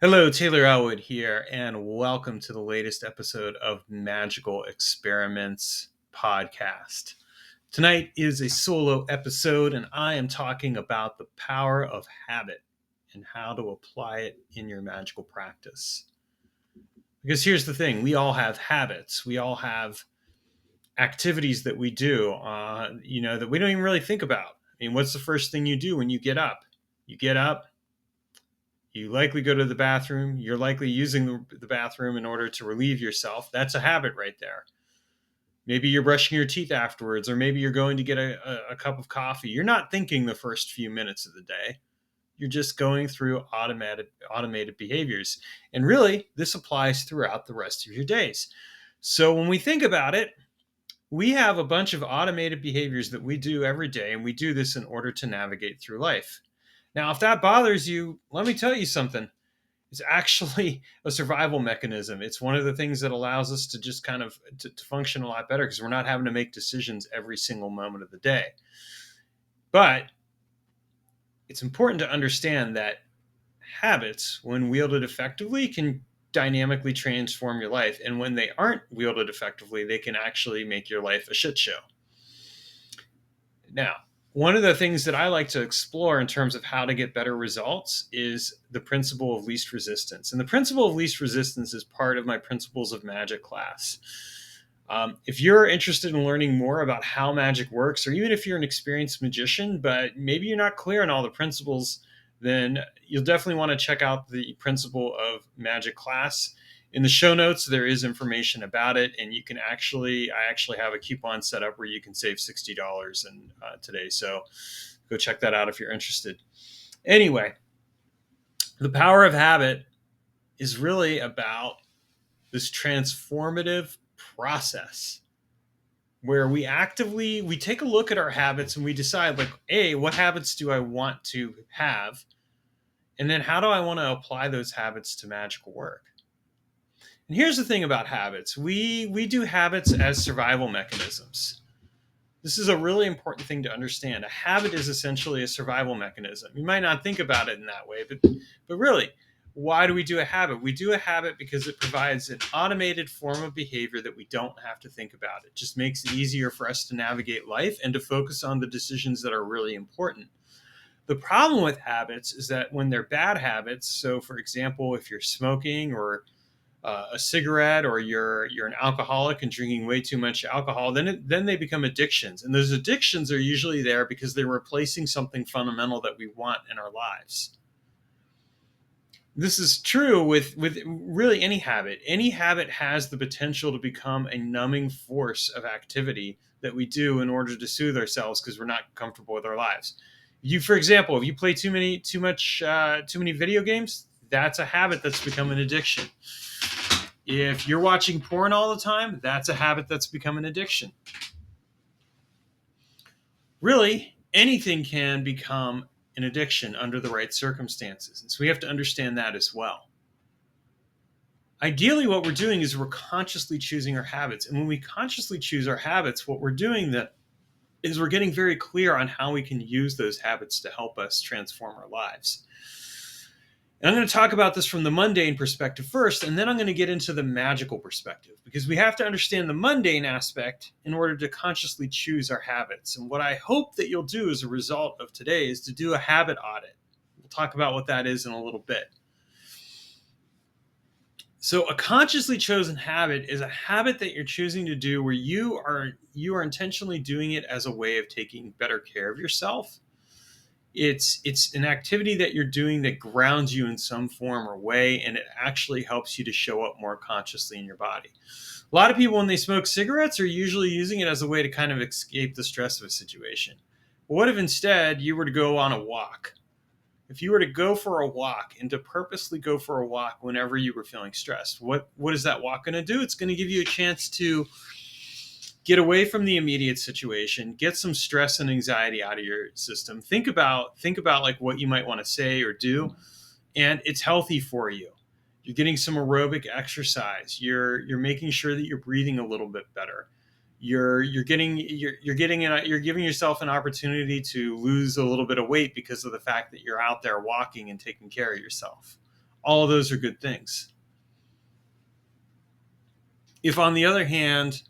Hello, Taylor Elwood here, and welcome to the latest episode of Magical Experiments podcast. Tonight is a solo episode, and I am talking about the power of habit and how to apply it in your magical practice. Because here's the thing, we all have habits. We all have activities that we do, that we don't even really think about. I mean, what's the first thing you do when you get up? You get up, you likely go to the bathroom. You're likely using the bathroom in order to relieve yourself. That's a habit right there. Maybe you're brushing your teeth afterwards, or maybe you're going to get a cup of coffee. You're not thinking the first few minutes of the day. You're just going through automated behaviors. And really, this applies throughout the rest of your days. So when we think about it, we have a bunch of automated behaviors that we do every day, and we do this in order to navigate through life. Now, if that bothers you, let me tell you something. It's actually a survival mechanism. It's one of the things that allows us to just kind of to function a lot better because we're not having to make decisions every single moment of the day. But it's important to understand that habits, when wielded effectively, can dynamically transform your life. And when they aren't wielded effectively, they can actually make your life a shit show. Now, one of the things that I like to explore in terms of how to get better results is the principle of least resistance. And the principle of least resistance is part of my Principles of Magic class. If you're interested in learning more about how magic works, or even if you're an experienced magician, but maybe you're not clear on all the principles, then you'll definitely want to check out the Principle of Magic class. In the show notes, there is information about it, and I actually have a coupon set up where you can save $60 today. So go check that out if you're interested. Anyway, the power of habit is really about this transformative process where we take a look at our habits and we decide, like, A, what habits do I want to have? And then how do I want to apply those habits to magical work? And here's the thing about habits. We do habits as survival mechanisms. This is a really important thing to understand. A habit is essentially a survival mechanism. You might not think about it in that way, but really, why do we do a habit? We do a habit because it provides an automated form of behavior that we don't have to think about. It just makes it easier for us to navigate life and to focus on the decisions that are really important. The problem with habits is that when they're bad habits, so for example, if you're smoking or a cigarette, or you're an alcoholic and drinking way too much alcohol, then they become addictions. And those addictions are usually there because they're replacing something fundamental that we want in our lives. This is true with really any habit. Any habit has the potential to become a numbing force of activity that we do in order to soothe ourselves because we're not comfortable with our lives. For example, if you play too many video games, that's a habit that's become an addiction. If you're watching porn all the time, that's a habit that's become an addiction. Really, anything can become an addiction under the right circumstances. And so we have to understand that as well. Ideally, what we're doing is we're consciously choosing our habits. And when we consciously choose our habits, what we're doing is we're getting very clear on how we can use those habits to help us transform our lives. And I'm going to talk about this from the mundane perspective first, and then I'm going to get into the magical perspective, because we have to understand the mundane aspect in order to consciously choose our habits. And what I hope that you'll do as a result of today is to do a habit audit. We'll talk about what that is in a little bit. So a consciously chosen habit is a habit that you're choosing to do where you are intentionally doing it as a way of taking better care of yourself. It's an activity that you're doing that grounds you in some form or way, and it actually helps you to show up more consciously in your body. A lot of people, when they smoke cigarettes, are usually using it as a way to kind of escape the stress of a situation. But what if instead you were to go on a walk? If you were to go for a walk and to purposely go for a walk whenever you were feeling stressed, what is that walk going to do? It's going to give you a chance to get away from the immediate situation, get some stress and anxiety out of your system. Think about like what you might want to say or do, and it's healthy for you. You're getting some aerobic exercise. You're making sure that you're breathing a little bit better. You're giving yourself an opportunity to lose a little bit of weight because of the fact that you're out there walking and taking care of yourself. All of those are good things. If, on the other hand,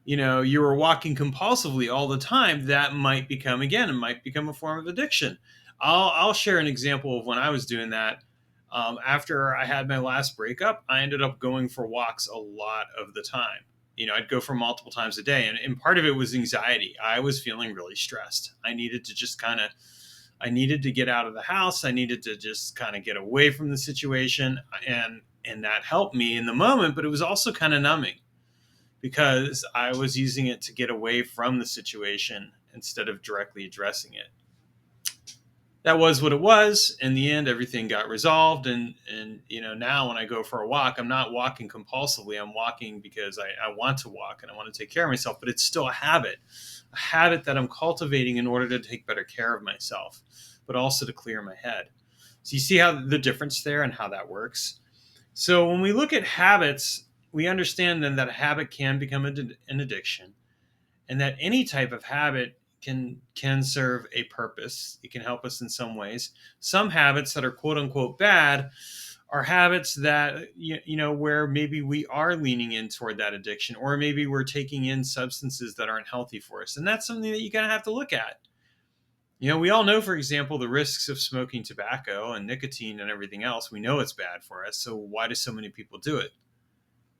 you were walking compulsively all the time, that might become, again, it might become a form of addiction. I'll share an example of when I was doing that. After I had my last breakup, I ended up going for walks a lot of the time. I'd go for multiple times a day, and part of it was anxiety. I was feeling really stressed. I needed to just I needed to get out of the house. I needed to just kind of get away from the situation, and that helped me in the moment, but it was also kind of numbing because I was using it to get away from the situation instead of directly addressing it. That was what it was. In the end, everything got resolved. And now when I go for a walk, I'm not walking compulsively. I'm walking because I want to walk and I want to take care of myself, but it's still a habit that I'm cultivating in order to take better care of myself, but also to clear my head. So you see how the difference there and how that works. So when we look at habits, we understand then that a habit can become an addiction, and that any type of habit can serve a purpose. It can help us in some ways. Some habits that are quote unquote bad are habits that where maybe we are leaning in toward that addiction, or maybe we're taking in substances that aren't healthy for us, and that's something that you're going to have to look at. We all know, for example, the risks of smoking tobacco and nicotine and everything else. We know it's bad for us. So why do so many people do it?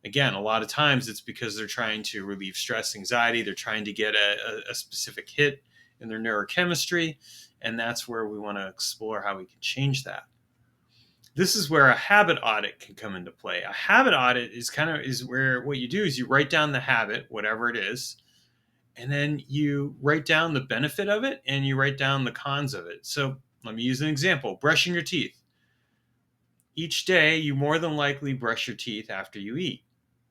Again, a lot of times it's because they're trying to relieve stress, anxiety. They're trying to get a specific hit in their neurochemistry. And that's where we want to explore how we can change that. This is where a habit audit can come into play. A habit audit is where what you do is you write down the habit, whatever it is, and then you write down the benefit of it and you write down the cons of it. So let me use an example. Brushing your teeth. Each day, you more than likely brush your teeth after you eat.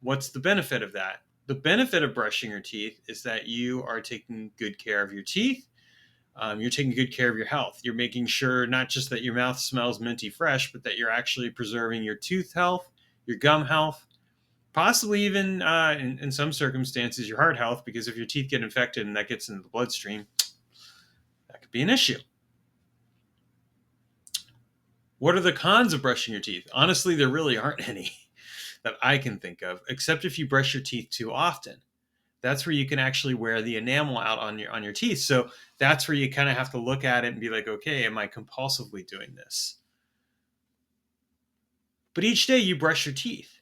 What's the benefit of that? The benefit of brushing your teeth is that you are taking good care of your teeth. You're taking good care of your health. You're making sure not just that your mouth smells minty fresh, but that you're actually preserving your tooth health, your gum health, possibly even in some circumstances, your heart health, because if your teeth get infected and that gets into the bloodstream, that could be an issue. What are the cons of brushing your teeth? Honestly, there really aren't any that I can think of, except if you brush your teeth too often. That's where you can actually wear the enamel out on your teeth. So that's where you kind of have to look at it and be like, okay, am I compulsively doing this? But each day you brush your teeth.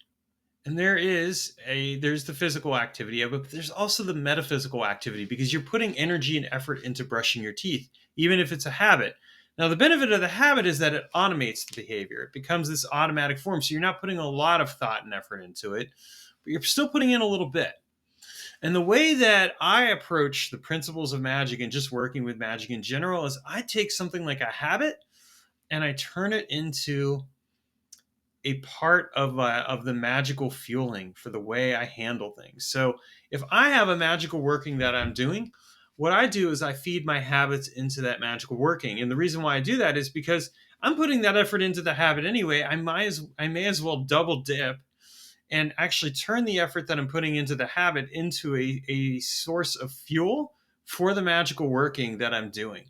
And there's the physical activity of it, but there's also the metaphysical activity, because you're putting energy and effort into brushing your teeth, even if it's a habit. Now, the benefit of the habit is that it automates the behavior. It becomes this automatic form. So you're not putting a lot of thought and effort into it, but you're still putting in a little bit. And the way that I approach the principles of magic and just working with magic in general is I take something like a habit and I turn it into a part of the magical fueling for the way I handle things. So if I have a magical working that I'm doing, what I do is I feed my habits into that magical working. And the reason why I do that is because I'm putting that effort into the habit anyway. I may as well double dip and actually turn the effort that I'm putting into the habit into a source of fuel for the magical working that I'm doing.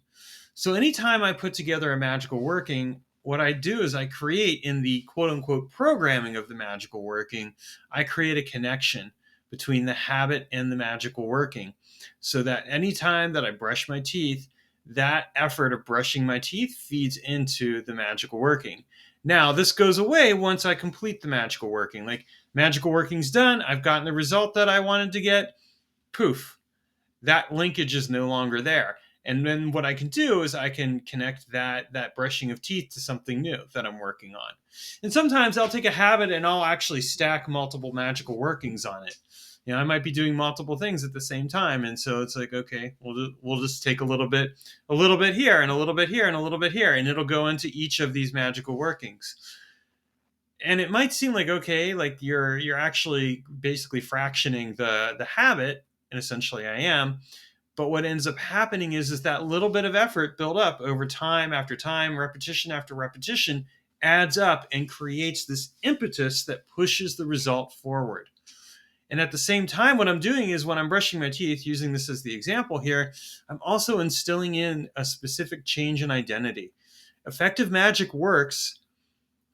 So anytime I put together a magical working, what I do is I create, in the quote unquote programming of the magical working, I create a connection between the habit and the magical working, so that anytime that I brush my teeth, that effort of brushing my teeth feeds into the magical working. Now, this goes away once I complete the magical working. Like, magical working's done, I've gotten the result that I wanted to get, poof, that linkage is no longer there. And then what I can do is I can connect that brushing of teeth to something new that I'm working on. And sometimes I'll take a habit and I'll actually stack multiple magical workings on it. I might be doing multiple things at the same time, and so it's like, okay, we'll just take a little bit here, and a little bit here, and a little bit here, and it'll go into each of these magical workings. And it might seem like, okay, like you're actually basically fractioning the habit, and essentially I am. But what ends up happening is that little bit of effort built up over time after time, repetition after repetition, adds up and creates this impetus that pushes the result forward. And at the same time, what I'm doing is, when I'm brushing my teeth, using this as the example here, I'm also instilling in a specific change in identity. Effective magic works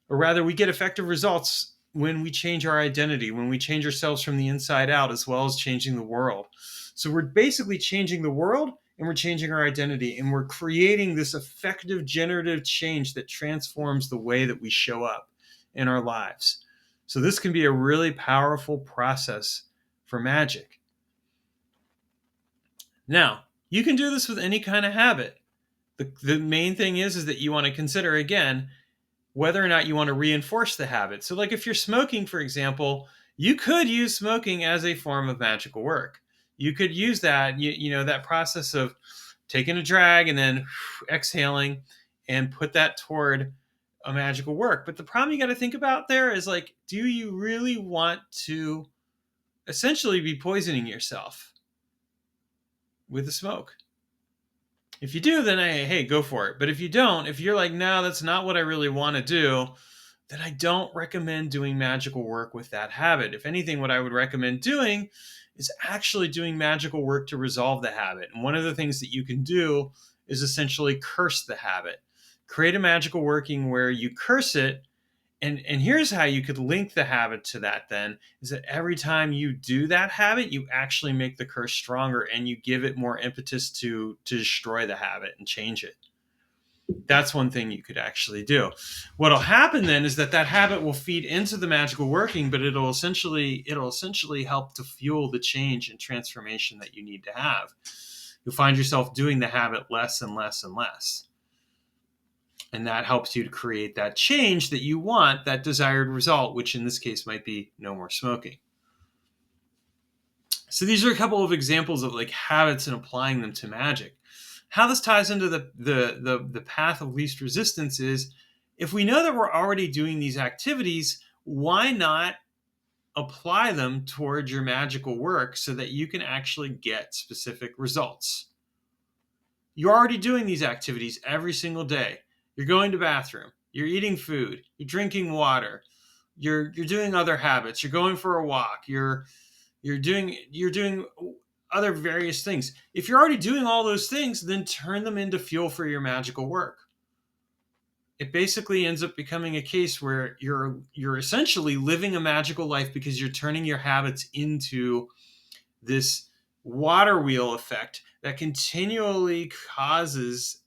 Or rather, we get effective results when we change our identity, when we change ourselves from the inside out, as well as changing the world. So we're basically changing the world and we're changing our identity, and we're creating this effective generative change that transforms the way that we show up in our lives. So this can be a really powerful process for magic. Now, you can do this with any kind of habit. The main thing is that you want to consider, again, whether or not you want to reinforce the habit. So, like if you're smoking, for example, you could use smoking as a form of magical work. You could use that, that process of taking a drag and then exhaling and put that toward a magical work. But the problem you got to think about there is like, do you really want to essentially be poisoning yourself with the smoke? If you do, then hey, go for it. But if you don't, if you're like, no, that's not what I really want to do, then I don't recommend doing magical work with that habit. If anything, what I would recommend doing is actually doing magical work to resolve the habit. And one of the things that you can do is essentially curse the habit. Create a magical working where you curse it. And here's how you could link the habit to that then, is that every time you do that habit, you actually make the curse stronger and you give it more impetus to destroy the habit and change it. That's one thing you could actually do. What'll happen then is that habit will feed into the magical working, but it'll essentially help to fuel the change and transformation that you need to have. You'll find yourself doing the habit less and less and less. And that helps you to create that change that you want, that desired result, which in this case might be no more smoking. So these are a couple of examples of like habits and applying them to magic. How this ties into the path of least resistance is, if we know that we're already doing these activities, why not apply them towards your magical work so that you can actually get specific results? You're already doing these activities every single day. You're going to the bathroom, you're eating food, you're drinking water, you're doing other habits, you're going for a walk, you're doing other various things. If you're already doing all those things, then turn them into fuel for your magical work. It basically ends up becoming a case where you're essentially living a magical life because you're turning your habits into this water wheel effect that continually causes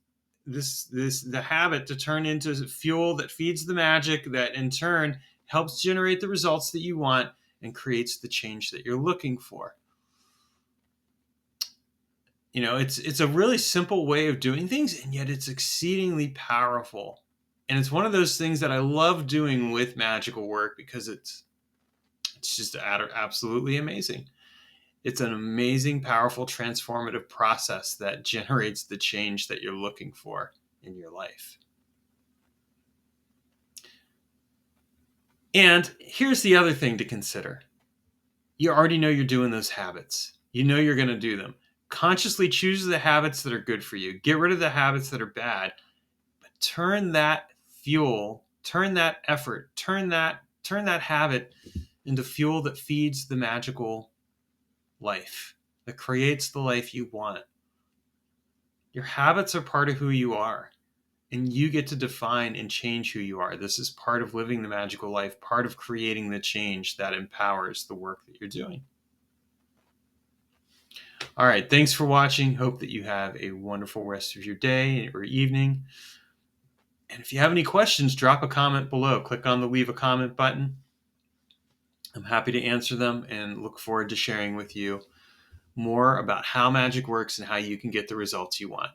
the habit to turn into fuel that feeds the magic, that in turn helps generate the results that you want and creates the change that you're looking for. It's a really simple way of doing things, and yet it's exceedingly powerful. And it's one of those things that I love doing with magical work because it's just absolutely amazing. It's an amazing, powerful, transformative process that generates the change that you're looking for in your life. And here's the other thing to consider. You already know you're doing those habits. You know you're going to do them. Consciously choose the habits that are good for you. Get rid of the habits that are bad. But turn that fuel, turn that effort, turn that habit into fuel that feeds the magical life, that creates the life you want. Your habits are part of who you are, and you get to define and change who you are. This is part of living the magical life, part of creating the change that empowers the work that you're doing. All right, thanks for watching. Hope that you have a wonderful rest of your day or evening. And if you have any questions, drop a comment below. Click on the leave a comment button. I'm happy to answer them and look forward to sharing with you more about how magic works and how you can get the results you want.